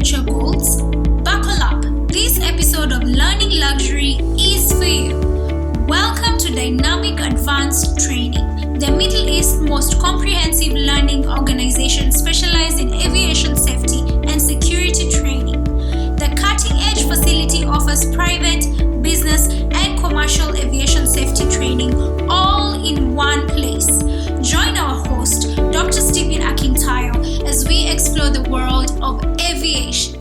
future goals? Buckle up! This episode of Learning Luxury is for you. Welcome to Dynamic Advanced Training, the Middle East's most comprehensive learning organization specialized in aviation safety and security training. The cutting-edge facility offers private, business, and commercial aviation safety training all in one place. Join our host, Dr. Stephen Akintayo, as we explore the world of aviation.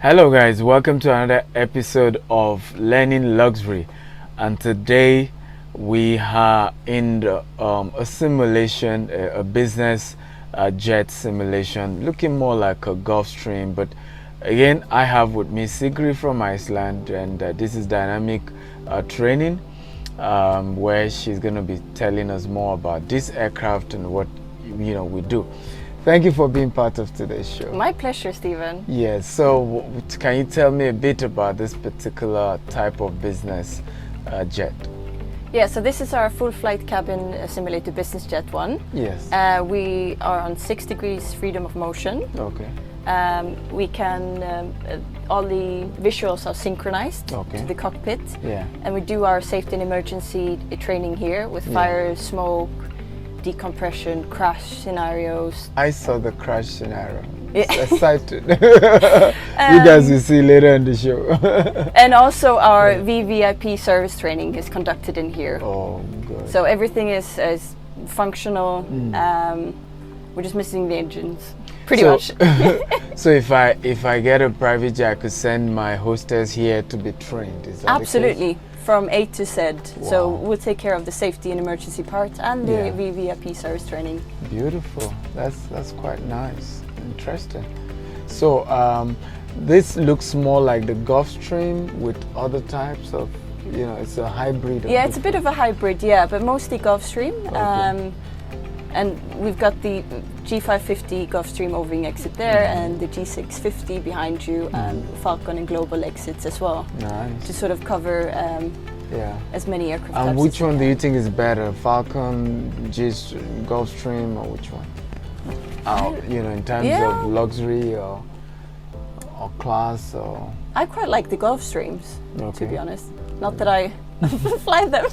Hello guys, welcome to another episode of Learning Luxury, and today we are in a simulation, a business jet simulation, looking more like a Gulfstream. But again, I have with me Sigrid from Iceland, and this is dynamic training, where she's going to be telling us more about this aircraft and what we do. Thank you for being part of today's show. My pleasure, Stephen. Yes, so can you tell me a bit about this particular type of business jet? Yeah, so this is our full flight cabin simulated business jet one. Yes. We are on 6 degrees freedom of motion. Okay. We can, all the visuals are synchronized to the cockpit. Yeah. And we do our safety and emergency training here with fire, smoke, decompression, crash scenarios. I saw the crash scenario. Yeah. Excited. You guys will see later in the show. And also our VVIP service training is conducted in here. Oh, good. So everything is functional. We're just missing the engines, pretty much. So if I get a private jet, I could send my hostess here to be trained. Is that Absolutely. From A to Z. Wow. So we'll take care of the safety and emergency part and the VVIP service training. Beautiful. That's quite nice. Interesting. So this looks more like the Gulfstream with other types of, it's a hybrid. Yeah, it's a bit of a hybrid, but mostly Gulfstream. Okay. And we've got the G550 Gulfstream overwing exit there and the G650 behind you, and Falcon and Global exits as well. Nice. To sort of cover as many aircraft types. And which one do you think is better, Falcon, Gulfstream, or which one? In terms of luxury or class or? I quite like the Gulfstreams, to be honest. Not that I fly them.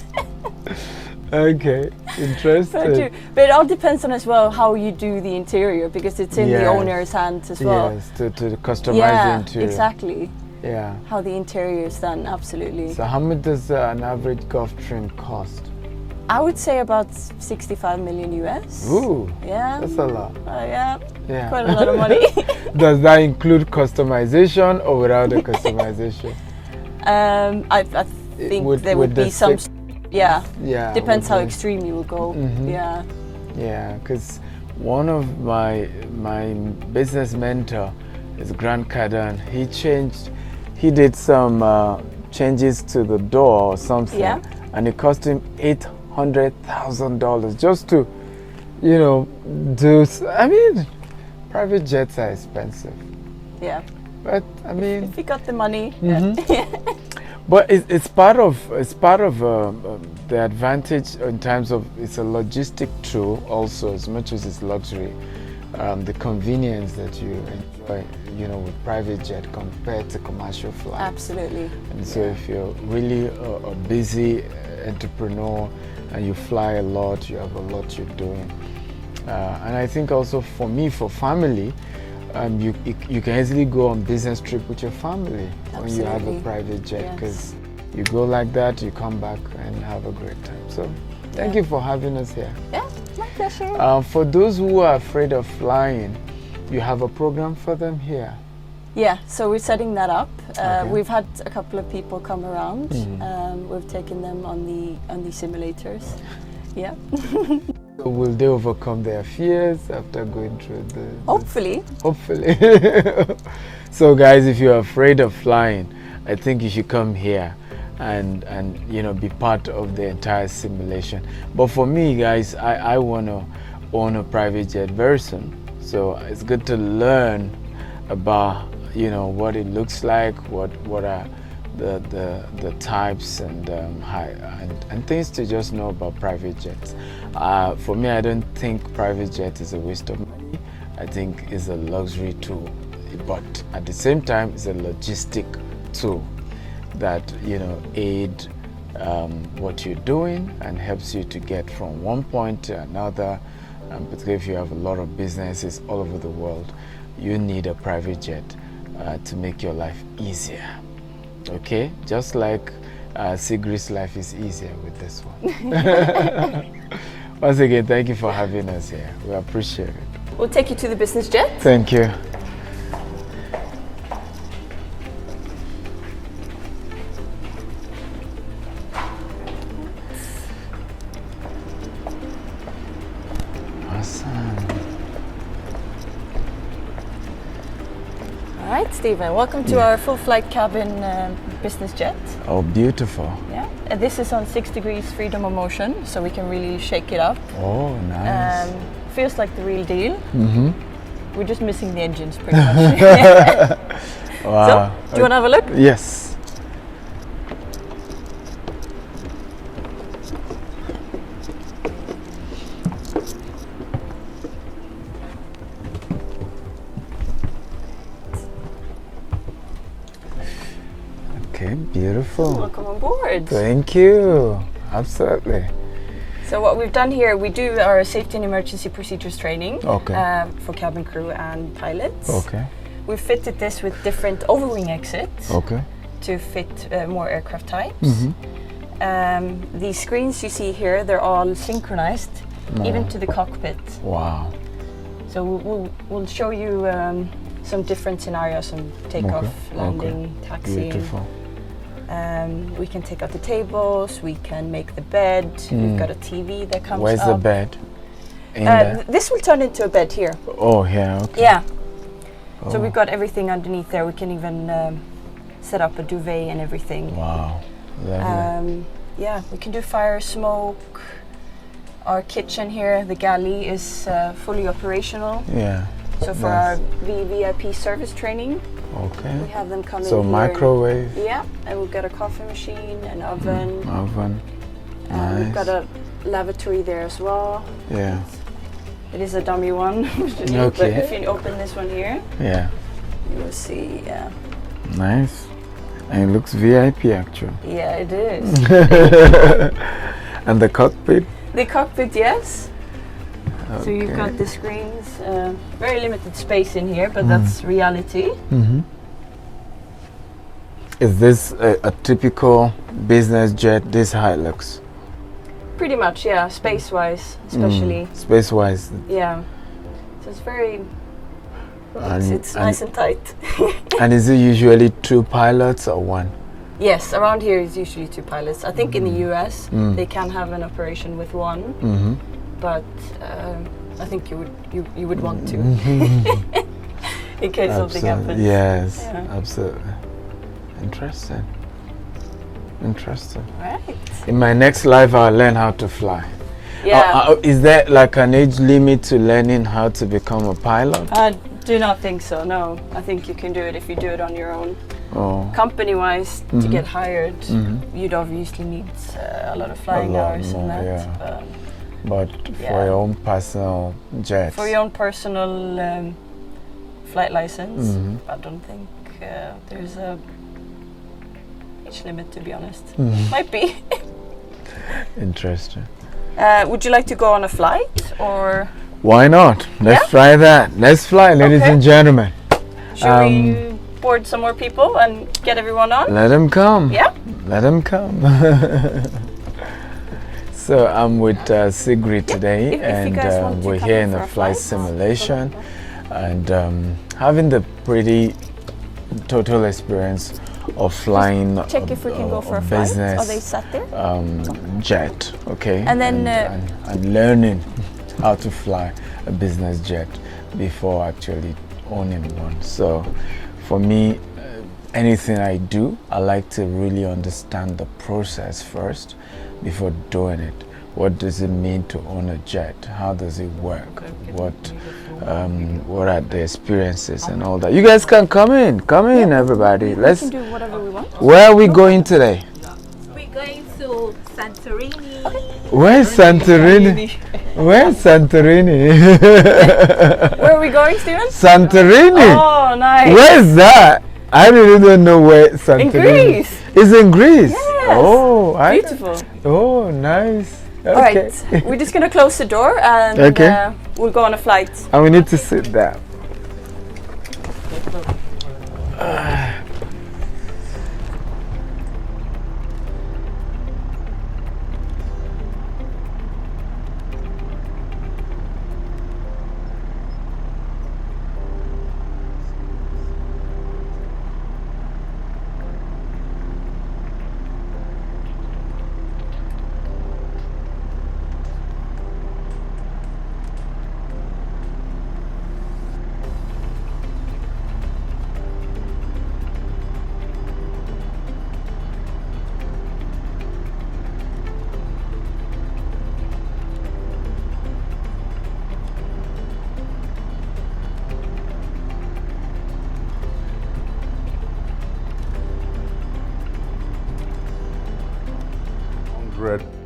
Okay, interesting. But it all depends on as well how you do the interior, because it's in the owner's hands as well. Yes, to customize the interior. Exactly. Yeah. How the interior is done, absolutely. So how much does an average Gulfstream cost? I would say about 65 million US. Ooh, yeah. That's a lot. Yeah, yeah. Quite a lot of money. Does that include customization or without the customization? I think there would be some. Yeah. Depends how extreme you will go. Yeah. Yeah, because one of my business mentor is Grant Cardone. He did some changes to the door or something, and it cost him $800,000 just to, do. I mean, private jets are expensive. Yeah. But I mean, if you got the money. But it's part of the advantage in terms of it's a logistic tool also, as much as it's luxury. The convenience that you enjoy, with private jet compared to commercial flight. Absolutely. And so if you're really a busy entrepreneur and you fly a lot, you have a lot you're doing. And I think also for me, for family, you can easily go on business trip with your family when you have a private jet, because you go like that, you come back and have a great time. So thank you for having us here. Yeah, my pleasure. For those who are afraid of flying, you have a program for them here. Yeah, so we're setting that up. We've had a couple of people come around. We've taken them on the simulators. Yeah. So will they overcome their fears after going through the... Hopefully. So guys, if you're afraid of flying, I think you should come here and be part of the entire simulation. But for me, guys, I want to own a private jet very soon. So it's good to learn about what it looks like, what are the types and and things to just know about private jets. For me, I don't think private jet is a waste of money. I think it's a luxury tool, but at the same time, it's a logistic tool that aid what you're doing and helps you to get from one point to another. Particularly if you have a lot of businesses all over the world, you need a private jet to make your life easier. Okay, just like Sigrid's life is easier with this one. Once again, thank you for having us here. We appreciate it. We'll take you to the business jet. Thank you. All right, Stephen, welcome to our full flight cabin business jet. Oh, beautiful. Yeah, and this is on 6 degrees freedom of motion, so we can really shake it up. Oh, nice. Feels like the real deal. Mm-hmm. We're just missing the engines pretty much. Wow. So, do you want to have a look? Yes. Okay, beautiful. Welcome on board. Thank you. Absolutely. So what we've done here, we do our safety and emergency procedures training for cabin crew and pilots. Okay. We've fitted this with different overwing exits to fit more aircraft types. Mm-hmm. The screens you see here, they're all synchronized, even to the cockpit. Wow. So we'll show you some different scenarios, some takeoff, landing, taxiing. Beautiful. We can take out the tables, we can make the bed, we've got a TV that comes Where's up. the bed? In there? This will turn into a bed here. Oh, here, okay. Yeah. Oh. So we've got everything underneath there. We can even set up a duvet and everything. Wow, lovely. Yeah, we can do fire, smoke. Our kitchen here, the galley, is fully operational. Yeah. So for our VIP service training, we have them come in So here. microwave? Yeah, and we've got a coffee machine, an oven. Oven. And we've Nice. got a lavatory there as well. Yeah. It is a dummy one. Okay. But if you open this one here, Yeah. you will see, Nice. And it looks VIP actually. yeah, it is. And the cockpit? The cockpit, yes. Okay. So you've got the screens. Very limited space in here, but that's reality. Mm-hmm. Is this a typical business jet, this how it looks? Pretty much, yeah, space-wise, especially. Space-wise. Yeah. So it's very... And- it's nice and tight. And is it usually 2 pilots or 1? Yes, around here is usually 2 pilots. I think in the US they can have an operation with 1, Mm-hmm. but I think you would want to in case something happens. Yes, Yeah. absolutely. Interesting. Interesting. Right. In my next life, I'll learn how to fly. Yeah. Is there like an age limit to learning how to become a pilot? I do not think so. No, I think you can do it if you do it on your own. Oh, Company-wise, to get hired, you'd obviously need a lot of flying lot hours more, and that. yeah. But Yeah. for your own personal jet. For your own personal flight license, I don't think there's a age limit, to be honest. Might be. Interesting. Would you like to go on a flight, or Why not? Let's try that. Let's fly, ladies Okay. and gentlemen. should we board some more people and get everyone on? Let them come. Yeah. Let them come. So I'm with Sigrid today, If you and guys want to we're come here in in for a a flight flight. simulation, and having the pretty total experience of flying Check if we can go for a flight. business Are they sat there? jet, okay? And then, and learning how to fly a business jet before actually owning one. So for me, anything I do, I like to really understand the process first before doing it. What does it mean to own a jet? How does it work? What are the experiences and all that? You guys can come in, everybody. We Let's can do whatever we want. on. Where are we going today? We're going to Santorini. Where's Santorini? Where's Santorini? Where are we going, Steven? Santorini. Oh, nice. Where's that? I really don't know where Santorini. In Greece. It's in Greece. Yes. Oh, Beautiful. Oh, nice. Okay. All right, we're just gonna close the door and we'll go on a flight. And we need to sit down.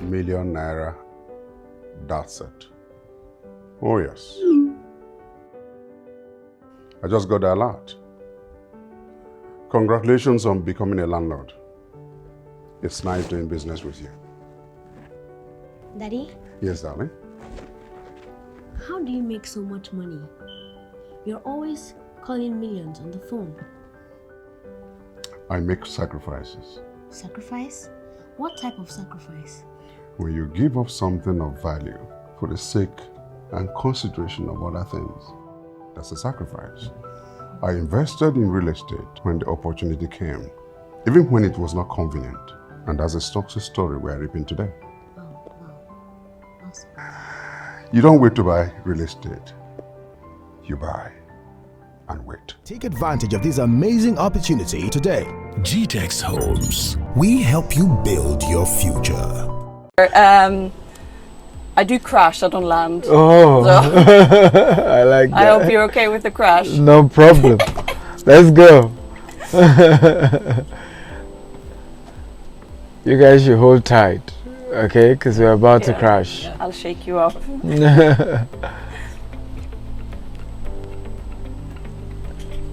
Million naira, that's it. Oh yes. I just got the alert. Congratulations on becoming a landlord. It's nice doing business with you. Daddy, Yes, darling. how do you make so much money? You're always calling millions on the phone. I make sacrifices. Sacrifice? What type of sacrifice? When you give up something of value for the sake and consideration of other things, that's a sacrifice. I invested in real estate when the opportunity came, even when it was not convenient. And that's a success story we are reaping today. Oh, wow. Awesome. You don't wait to buy real estate. You buy and wait. Take advantage of this amazing opportunity today. GTEX Homes. We help you build your future. I do crash, I don't land. Oh, So, I like that. I hope you're okay with the crash. No problem. Let's go. You guys should hold tight, okay? Because we're about to crash. I'll shake you up.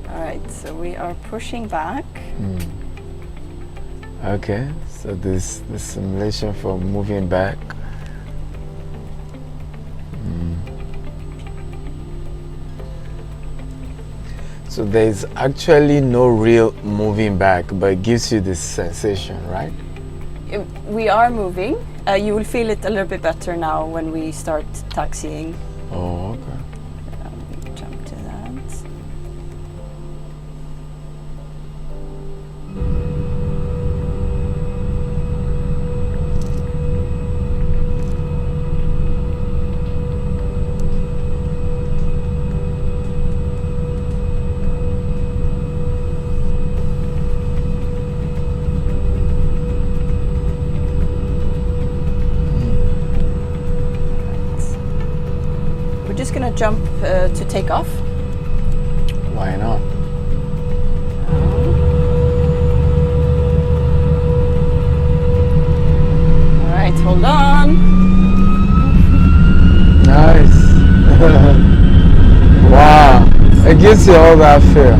Alright, so we are pushing back. Okay, so this the simulation for moving back. So there's actually no real moving back, but it gives you this sensation, right? We are moving. You will feel it a little bit better now when we start taxiing. Oh, okay. Jump to that. We're just gonna jump to take off. Why not? All right, hold on. Nice. Wow. It gives you all that feel.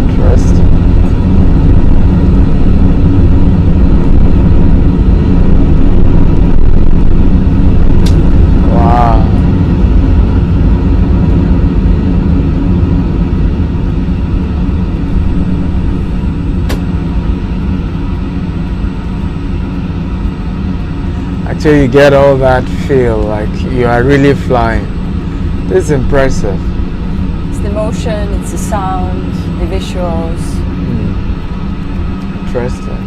Interesting. Wow. Actually, you get all that feel like you are really flying. This is impressive. It's the motion, it's the sound, the visuals. Interesting.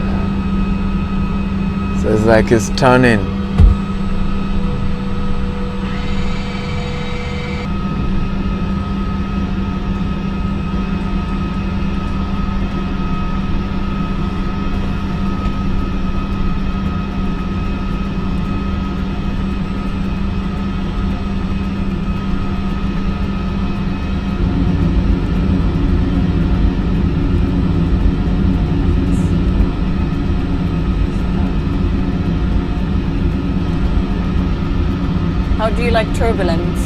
Yeah. So it's like it's turning. like turbulence?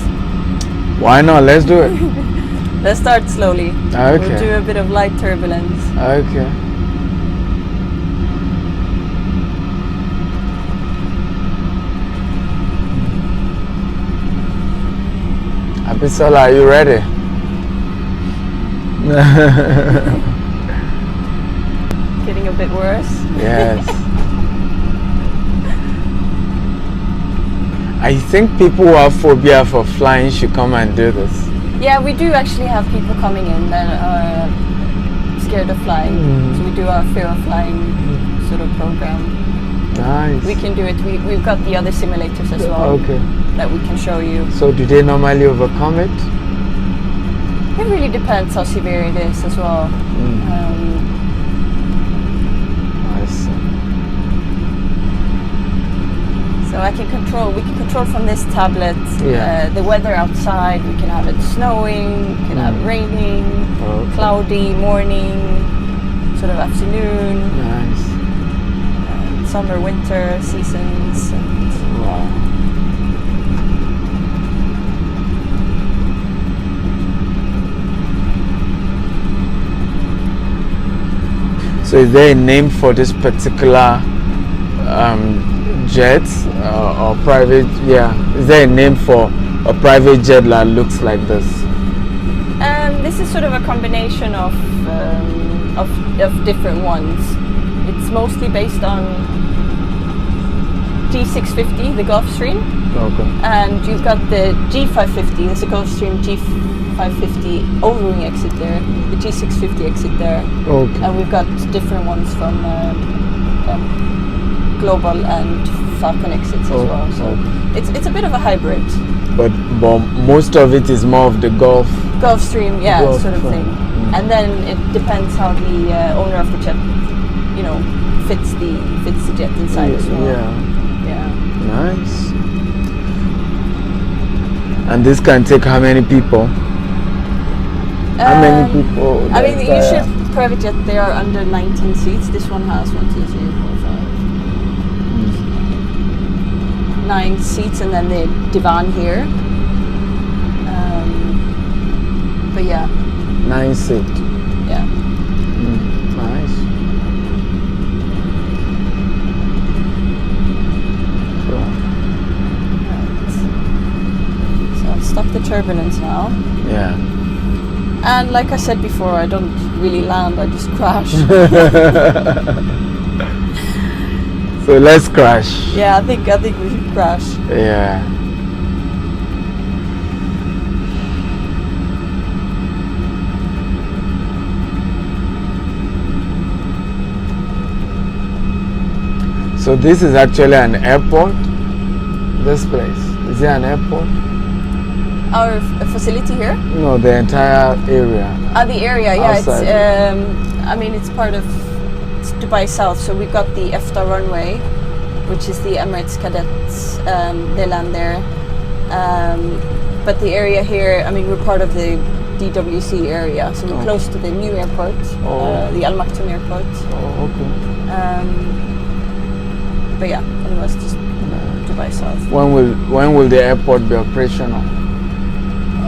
Why not? Let's do it. Let's start slowly. Okay. We'll do a bit of light turbulence. Okay. Abisola, are you ready? Getting a bit worse. Yes. I think people who have phobia for flying should come and do this. Yeah, we do actually have people coming in that are scared of flying. So we do our fear of flying sort of program. Nice. We can do it. We've got the other simulators as well Okay. that we can show you. So do they normally overcome it? It really depends how severe it is as well. I see. So we can control from this tablet the weather outside. We can have it snowing, we can have it raining, Okay. cloudy morning, sort of afternoon, Nice. summer, winter seasons. And Wow. So is there a name for this particular jet or private? Yeah. Is there a name for a private jet that looks like this? this is sort of a combination of different ones. It's mostly based on G650, the Gulfstream. Okay. And you've got the G550, there's a Gulfstream G550 overwing exit there, the G650 exit there. Okay. And we've got different ones from Global and Falcon exits as well. So it's a bit of a hybrid. But most of it is more of the Gulfstream, yeah, Gulf sort of thing. And then it depends how the owner of the jet, fits the jet inside as well. Yeah. Nice. And this can take how many people? How many people? I mean, usually private jet they are under 19 seats. This one has 1, 2, 3, 4, 5, 9 seats, and then the divan here. But yeah. 9 seat. Yeah. Nice. Cool. Right. So I'll stop the turbulence now. Yeah. And like I said before, I don't really land, I just crash. So let's crash. Yeah, I think we should crash. Yeah. So this is actually an airport. This place, is it an airport? Our facility here? No, the entire area. The area, yeah. Outside. It's part of Dubai South. So we've got the EFTA runway, which is the Emirates cadets. They land there. But the area here, we're part of the DWC area, so we're close to the new airport, the Al Maktoum airport. Oh, okay. But yeah, it was just Dubai South. When will the airport be operational?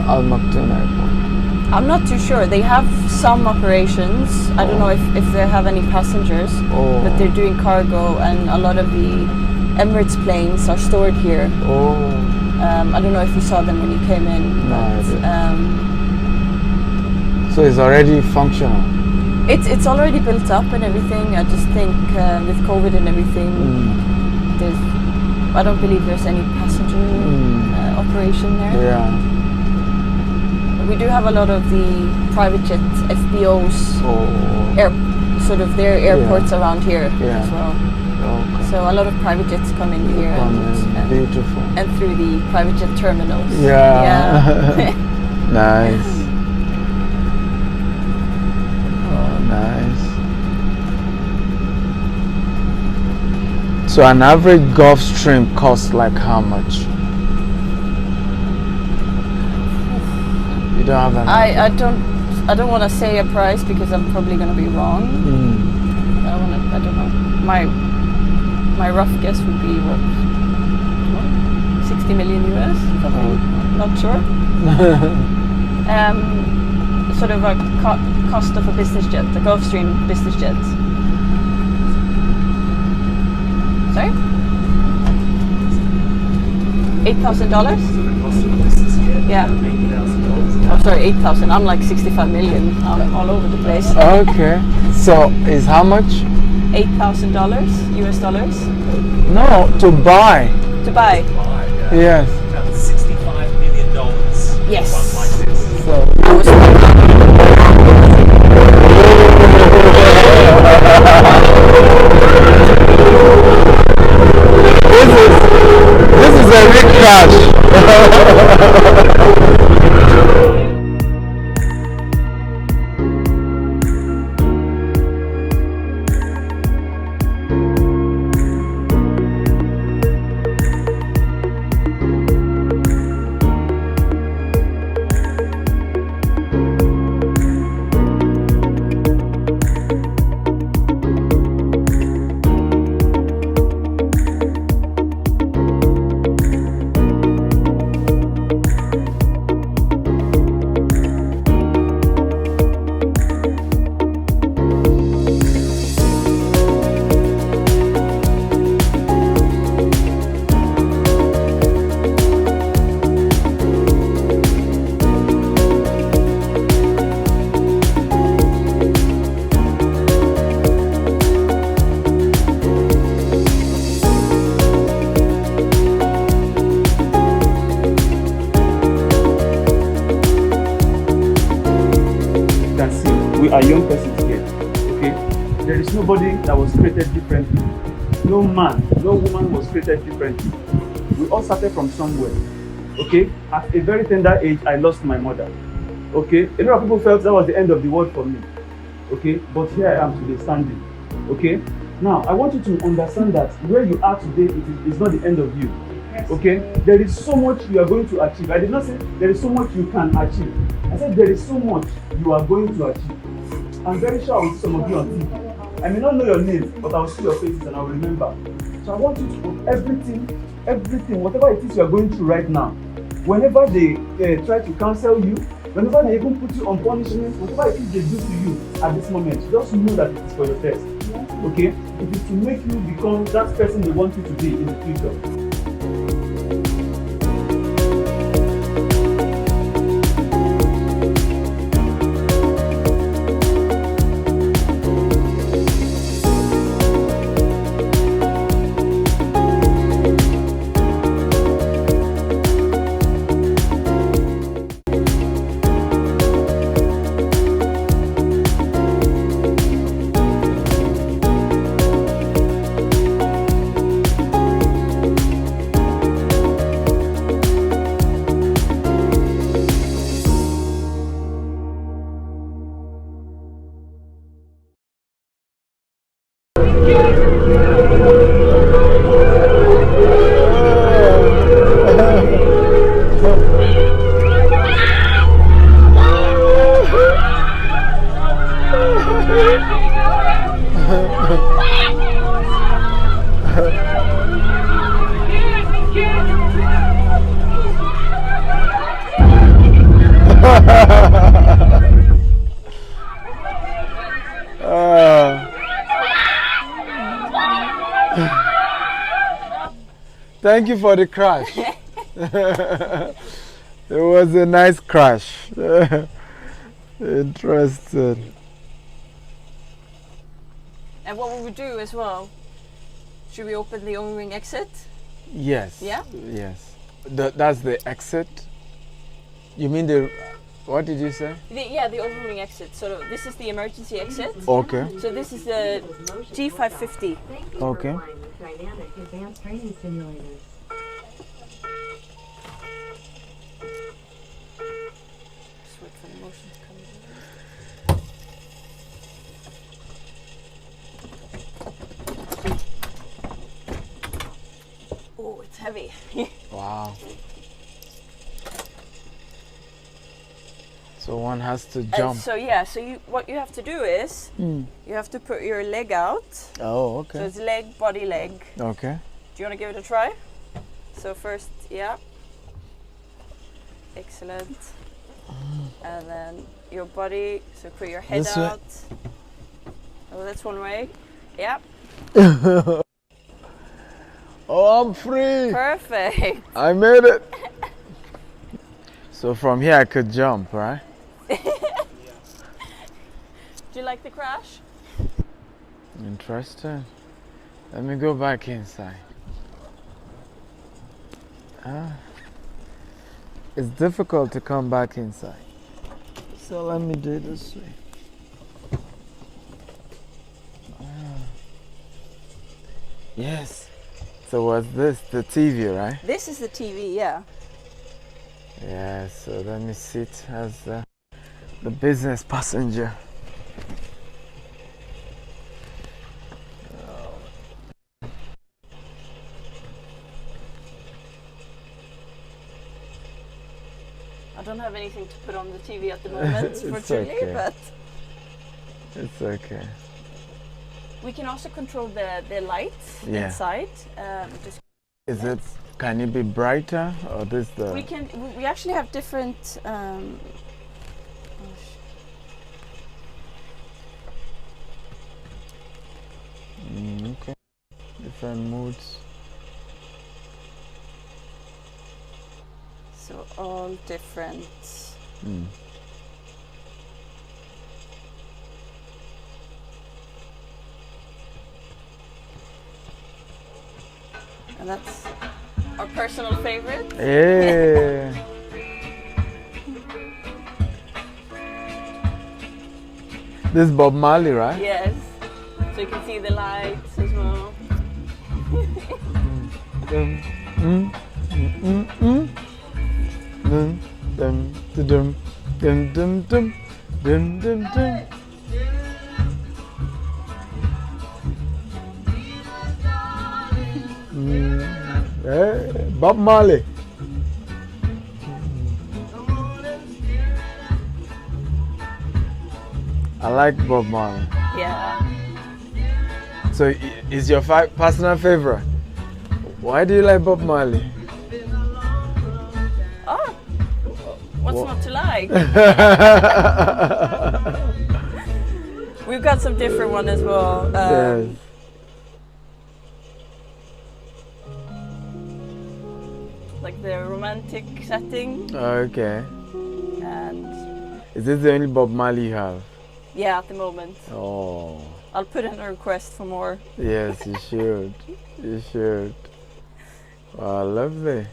Al Maktoum Airport. I'm not too sure. They have some operations. I don't know if they have any passengers, but they're doing cargo, and a lot of the Emirates planes are stored here. I don't know if you saw them when you came in. No, but, so it's already functional. It's already built up and everything. I just think with COVID and everything, I don't believe there's any passenger operation there. Yeah. We do have a lot of the private jet FBOs, their airports around here as well. Okay. So a lot of private jets come in here and beautiful. And through the private jet terminals. Yeah. Nice. Oh, nice. So an average Gulfstream costs like how much? You don't have an I don't want to say a price because I'm probably going to be wrong. I don't know. My rough guess would be what? 6 60 million US, something, not sure. Sort of a cost of a business jet, a Gulfstream business jet. Sorry? $8,000? Yeah. Oh, sorry, 8,000. I'm like 65 million. I'm all over the place. Okay. So is how much? $8,000 US dollars No, to buy. to buy. Yes. About $65 million. Yes. One like this. So I was this is a big crash. We are young persons here, okay? There is nobody that was created differently. No man, no woman was created differently. We all started from somewhere, okay? At a very tender age, I lost my mother, okay? A lot of people felt that was the end of the world for me, okay? But here I am today standing, okay? Now, I want you to understand that where you are today, it is not the end of you, okay? There is so much you are going to achieve. I did not say there is so much you can achieve. I said there is so much you are going to achieve. I'm very sure I will see some of you on TV. I may not know your names, but I will see your faces and I will remember. So I want you to put everything, whatever it is you are going through right now, whenever they try to cancel you, whenever they even put you on punishment, whatever it is they do to you at this moment, just know that it is for your test. Okay? It is to make you become that person they want you to be in the future. Thank you for the crash. It was a nice crash. Interesting. And what we would do as well, should we open the O-ring exit? Yes. Yeah? Yes. That's the exit? You mean the... What did you say? The O-ring exit. So this is the emergency exit. Okay. So this is the G550. Okay. Dynamic advanced training simulators. Just wait for the motion to come in. Oh, it's heavy. Wow. So one has to jump. So what you have to do is you have to put your leg out. Oh, So okay. it's leg, body, leg. Okay. Do you want to give it a try? So first Yeah. Excellent. And then your body, so put your head This way. out. Oh, that's one way. Yeah. Oh, I'm free. Perfect. I made it. So from here I could jump, right? Do you like the crash? Interesting. Let me go back inside. It's difficult to come back inside. So let me do it this way. Yes. So what's this? The TV, right? This is the TV, yeah. Yeah, so let me sit as the business passenger. I don't have anything to put on the TV at the moment, fortunately, okay. but It's okay. we can also control the lights Yeah. inside. Can it be brighter or this the? We actually have different. Okay. Different moods. So all different. And that's our personal favorite. Yeah. This is Bob Marley, right? Yes. So you can see the lights as well. Dum, dum, dum, dum, dum, dum, dum, dum, dum, dum. Bob Marley. I like Bob Marley. Yeah. So is your personal favorite? Why do you like Bob Marley? Oh, what's not to like? We've got some different one as well. Yes. Like the romantic setting. Okay. And Is this the only Bob Marley you have? yeah, at the moment. Oh. I'll put in a request for more. Yes, you should. You should. Wow, lovely.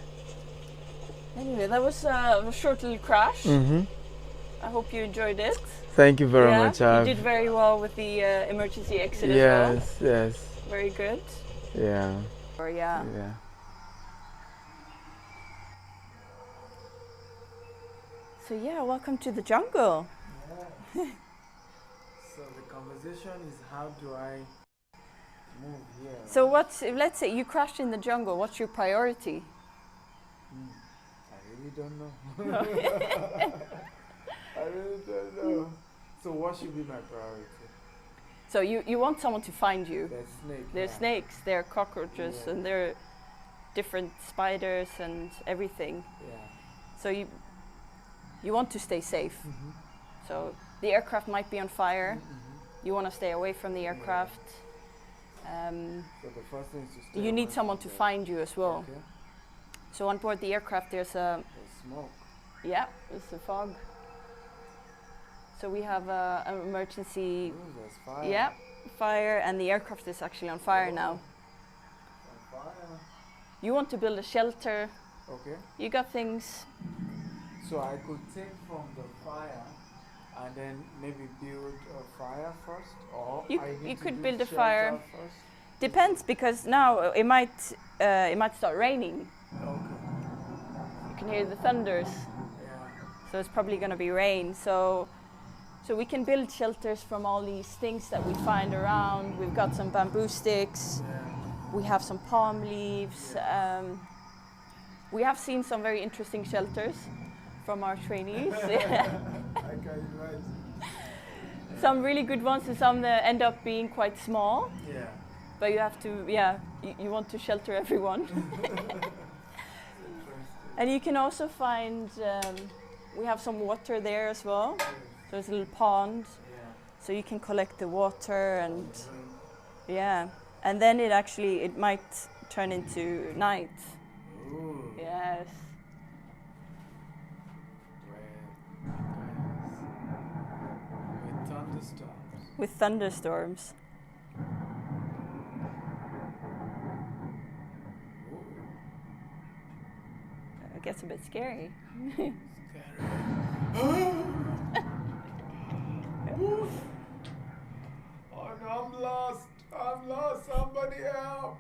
Anyway, that was a short little crash. I hope you enjoyed it. Thank you very much. You did very well with the emergency exit as Yes, yes. well. Very good. Yeah. Or yeah. Yeah. So yeah, welcome to the jungle. So the conversation is how do I move here? So let's say you crashed in the jungle, what's your priority? I really don't know. I really don't know. So what should be my priority? So you want someone to find you. There's snakes. There's snakes, there are cockroaches, and there are different spiders and everything. Yeah. So you want to stay safe. So the aircraft might be on fire. You want to stay away from the aircraft. So the first thing is to stay You need away someone from to the- find you as well. Okay. So on board the aircraft there's There's smoke. there's a fog. So we have an emergency, Ooh, there's fire. fire, and the aircraft is actually on fire now. On fire. You want to build a shelter. Okay. You got things. So I could take from the fire and then maybe build a fire first, or You I need to could do build a shelter fire. first. Depends, because now it might start raining. Okay. You can hear the thunders. Yeah. So it's probably going to be rain. So we can build shelters from all these things that we find around. We've got some bamboo sticks. We have some palm leaves. We have seen some very interesting shelters from our trainees. I can imagine. Some really good ones and some that end up being quite small. Yeah. But you have to, you want to shelter everyone. And you can also find, we have some water there as well. There's a little pond, so you can collect the water and and then it might turn into night. Ooh. Yes. With thunderstorms. With thunderstorms. It gets a bit scary. Oh no, I'm lost. I'm lost. Somebody help.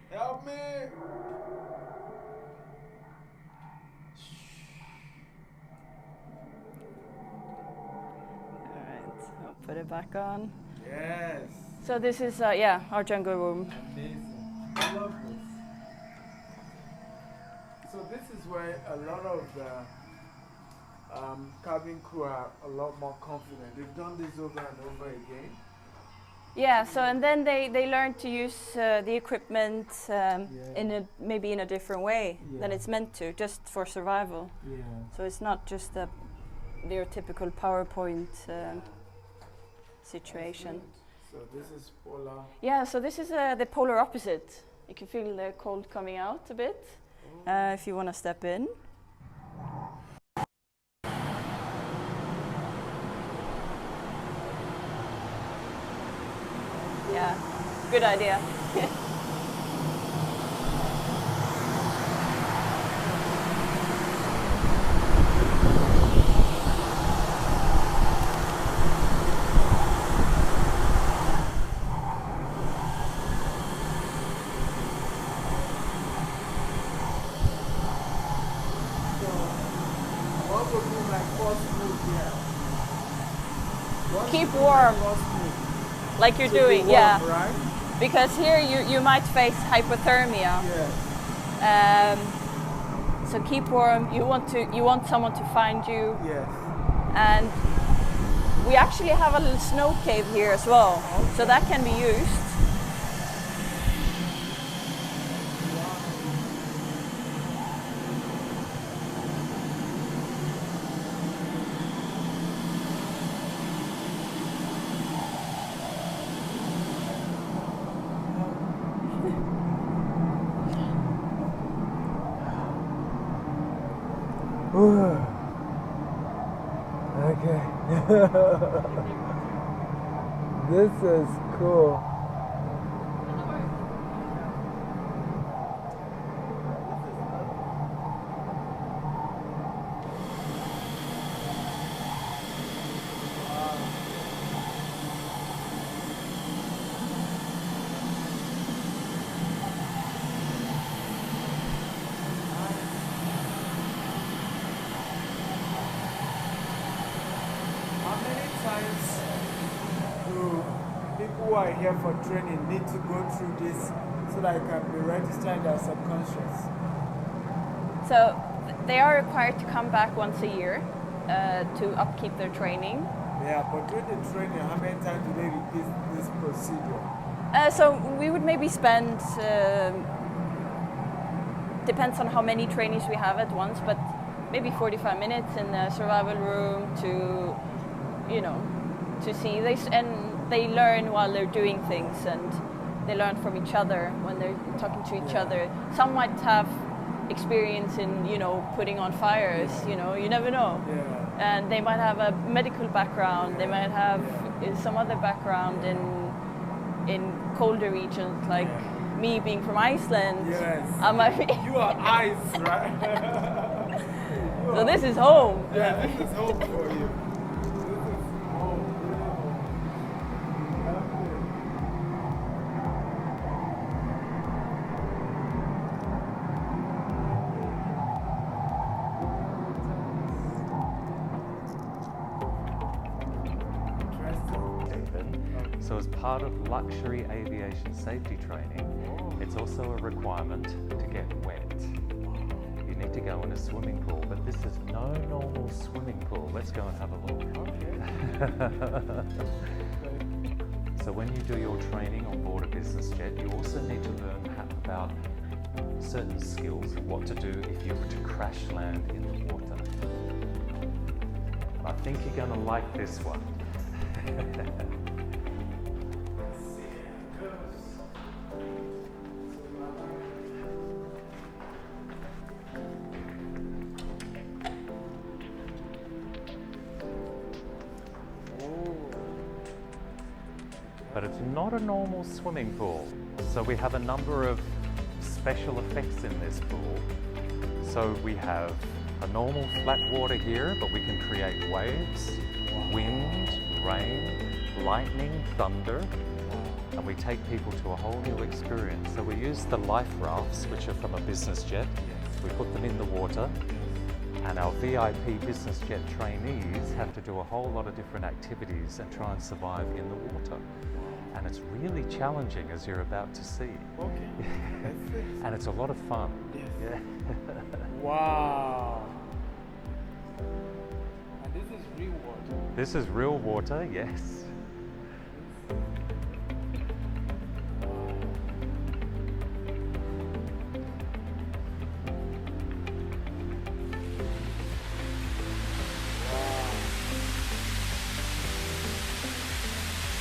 Help me. Alright, I'll put it back on. Yes. So this is, our jungle room. Amazing. I love this. So this is where a lot of the cabin crew are a lot more confident. They've done this over and over again. Yeah, so and then they learn to use the equipment maybe in a different way than it's meant to, just for survival. Yeah. So it's not just their typical PowerPoint situation. So this is polar. Yeah, so this is the polar opposite. You can feel the cold coming out a bit if you want to step in. Yeah, good idea. What would be my first move here? Keep warm, like you're doing, warm, right? Because here you might face hypothermia. Yes. So keep warm. You want someone to find you. Yes. And we actually have a little snow cave here as well, so that can be used. Okay. This is cool. How many times do people who are here for training need to go through this so that it can be registered in their subconscious? So they are required to come back once a year to upkeep their training. Yeah, but during the training, how many times do they repeat this procedure? So we would maybe spend, depends on how many trainees we have at once, but maybe 45 minutes in the survival room to, to see. And they learn while they're doing things, and they learn from each other when they're talking to each other. Some might have experience in, putting on fires, you never know. Yeah. And they might have a medical background, they might have some other babackground in colder regions, like me being from Iceland. Yes. I might be You are ice, right? So this is home. Yeah, this is home for you. This is home. So as part of luxury aviation safety training, it's also a requirement to get wet. You need to go in a swimming pool, but this is no normal swimming pool. Let's go and have a look. So when you do your training on board a business jet, you also need to learn about certain skills of what to do if you were to crash land in the water. I think you're going to like this one. But it's not a normal swimming pool. So we have a number of special effects in this pool. So we have a normal flat water here, but we can create waves, wind, rain, lightning, thunder, and we take people to a whole new experience. So we use the life rafts, which are from a business jet. We put them in the water, and our VIP business jet trainees have to do a whole lot of different activities and try and survive in the water. And it's really challenging, as you're about to see. Okay. And it's a lot of fun. Yes. Yeah. Wow. And this is real water. This is real water, yes.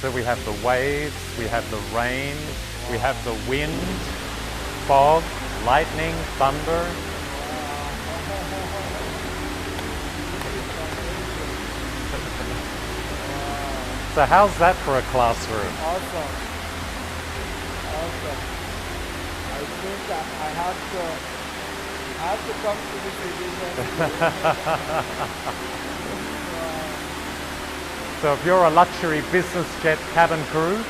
So we have the waves, we have the rain, we have the wind, fog, lightning, thunder. So how's that for a classroom? Awesome. Awesome. I think I have to come to this event. So if you're a luxury business jet cabin crew,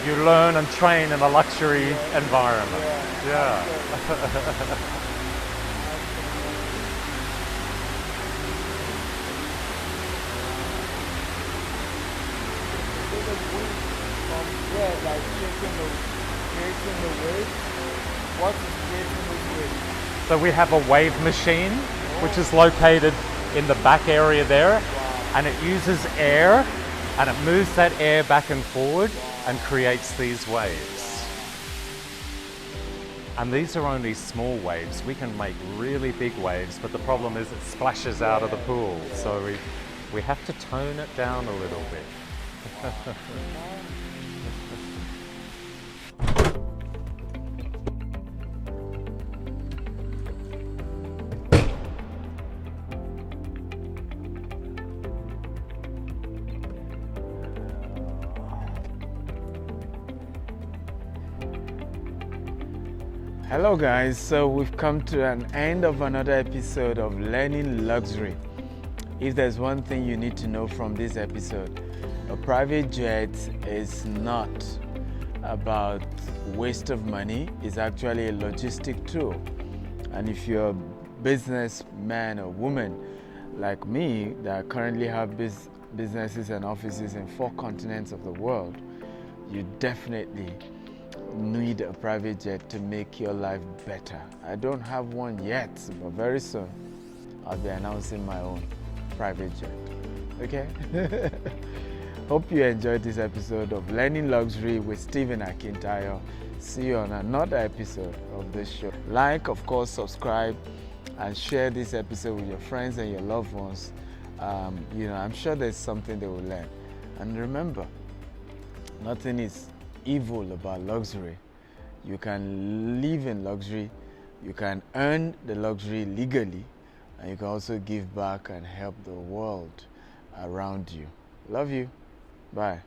you learn and train in a luxury environment. Yeah. Like creating the wave. What is creating the wave? So we have a wave machine, which is located in the back area there. And it uses air, and it moves that air back and forward and creates these waves. And these are only small waves. We can make really big waves, but the problem is it splashes out of the pool. So we have to tone it down a little bit. Hello guys, so we've come to an end of another episode of Learning Luxury. If there's one thing you need to know from this episode, a private jet is not about waste of money. It's actually a logistic tool. And if you're a businessman or woman like me that currently have businesses and offices in 4 continents of the world, you definitely need a private jet to make your life better. I don't have one yet, but very soon I'll be announcing my own private jet. Okay? Hope you enjoyed this episode of Learning Luxury with Stephen Akintayo. See you on another episode of this show. Like, of course, subscribe and share this episode with your friends and your loved ones. I'm sure there's something they will learn. And remember, nothing is evil about luxury. You can live in luxury, you can earn the luxury legally, and you can also give back and help the world around you. Love you. Bye.